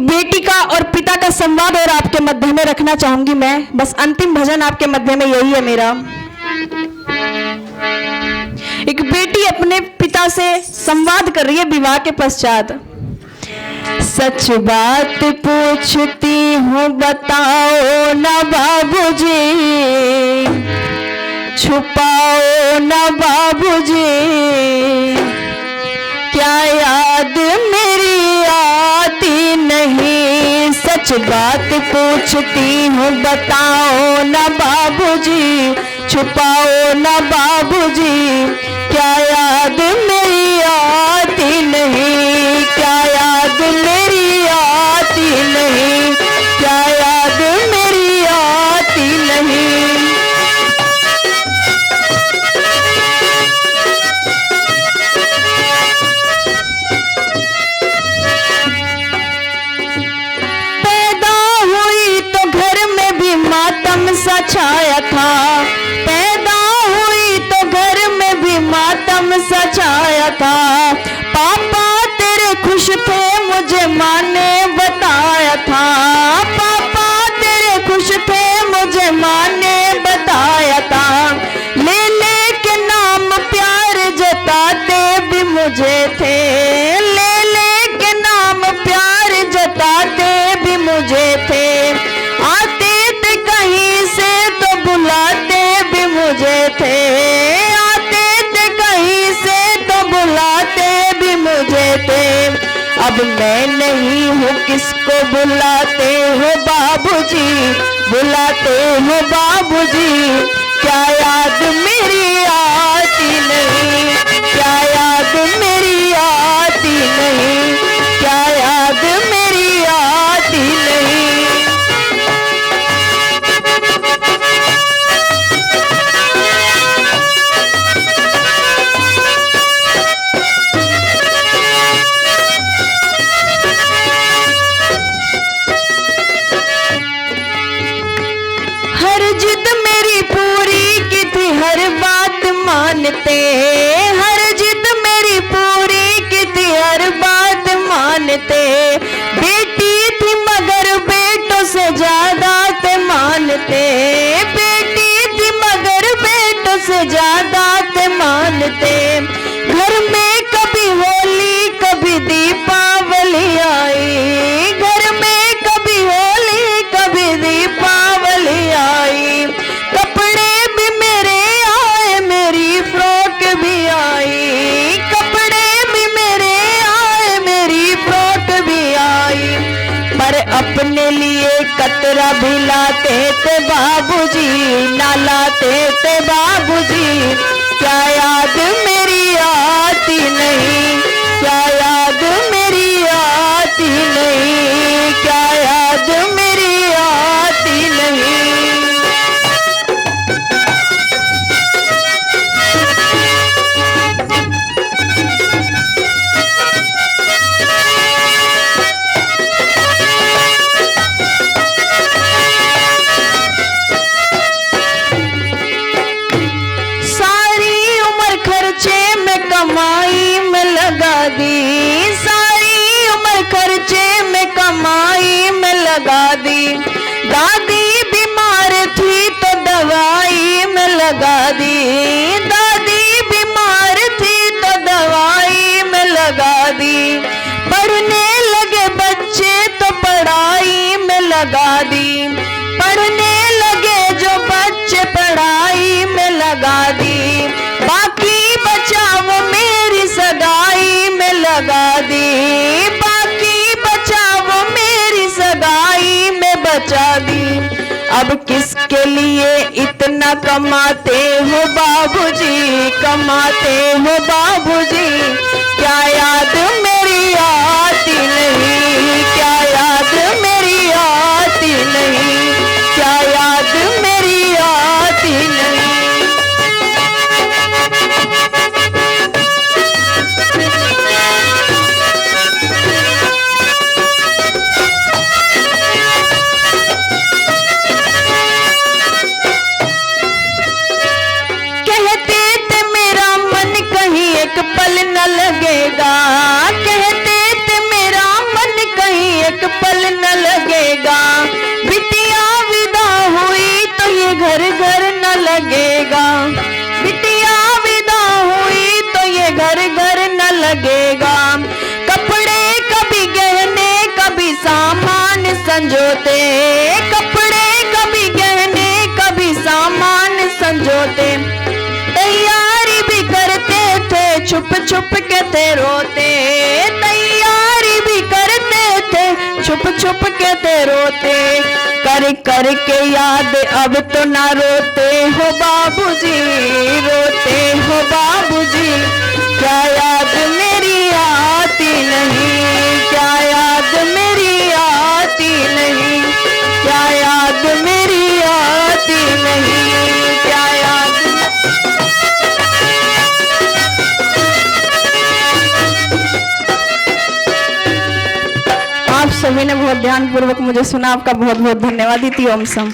बेटी का और पिता का संवाद और आपके मध्य में रखना चाहूंगी मैं। बस अंतिम भजन आपके मध्य में यही है मेरा। एक बेटी अपने पिता से संवाद कर रही है विवाह के पश्चात। सच बात पूछती हूँ बताओ ना बाबूजी, छुपाओ ना बाबूजी, क्या याद मेरी आती नहीं। सच बात पूछती हूँ बताओ ना बाबूजी, छुपाओ ना बाबूजी, क्या याद मेरी आती नहीं, क्या याद मेरी आती नहीं, क्या याद मेरी आती नहीं। सा छाया था, पैदा हुई तो घर में भी मातम सा छाया था। पापा तेरे खुश थे मुझे माँ ने बताया था, पापा तेरे खुश थे मुझे माँ ने बताया था। ले ले के नाम प्यार जताते भी मुझे थे, ले ले के नाम प्यार जताते भी मुझे थे। आते थे कहीं से तो बुलाते भी मुझे थे, आते थे कहीं से तो बुलाते भी मुझे थे। अब मैं नहीं हूँ किसको बुलाते हो बाबूजी, बुलाते हो बाबूजी, क्या याद मेरी आती नहीं, क्या याद मेरी आती नहीं, क्या याद मेरी आती नहीं। मानते, हर जिद मेरी पूरी की थी, हर बात मानते। बेटी थी मगर बेटों से ज्यादा ते मानते, बेटी थी मगर बेटों से ज्यादा ते मानते। घर में कभी होली कभी दीपावली आई, घर में कभी होली कभी दीपावली आई। कपड़े भी मेरे आए मेरी फ्रॉक भी आई, कपड़े भी मेरे आए मेरी फ्रॉक भी आई। पर अपने लिए कतरा भी लाते थे बाबूजी, ना लाते थे बाबूजी, क्या याद मेरी आती नहीं, क्या याद मेरी आती नहीं, क्या याद मेरी आती नहीं। कमाई में लगा दी, सारी उम्र खर्चे में कमाई में लगा दी। दादी बीमार थी तो दवाई में लगा दी, दादी बीमार थी तो दवाई में लगा दी। पढ़ने लगे बच्चे तो पढ़ाई में लगा दी, पढ़ने लगे जो बच्चे पढ़ाई में लगा दी। बाकी बचा वो मेरी सगाई में लगा दी, बाकी बचा वो मेरी सगाई में बचा दी। अब किसके लिए इतना कमाते हो बाबूजी, कमाते हो बाबूजी, क्या याद मेरी आती नहीं, क्या याद मेरी आती नहीं, क्या याद मेरी आती नहीं। पल न लगेगा। कपड़े कभी गहने कभी सामान संजोते, कपड़े कभी गहने कभी सामान संजोते, तैयारी भी करते थे छुप छुप के थे रोते, तैयारी भी करते थे छुप छुप के थे रोते, कर कर के याद अब तो ना रोते हो बाबूजी, रोते हो बाबूजी, क्या याद मेरी आती नहीं, क्या याद मेरी आती नहीं, क्या याद मेरी आती नहीं, क्या याद। आप सभी ने बहुत ध्यानपूर्वक मुझे सुना, आपका बहुत बहुत धन्यवाद। इति ओम सम।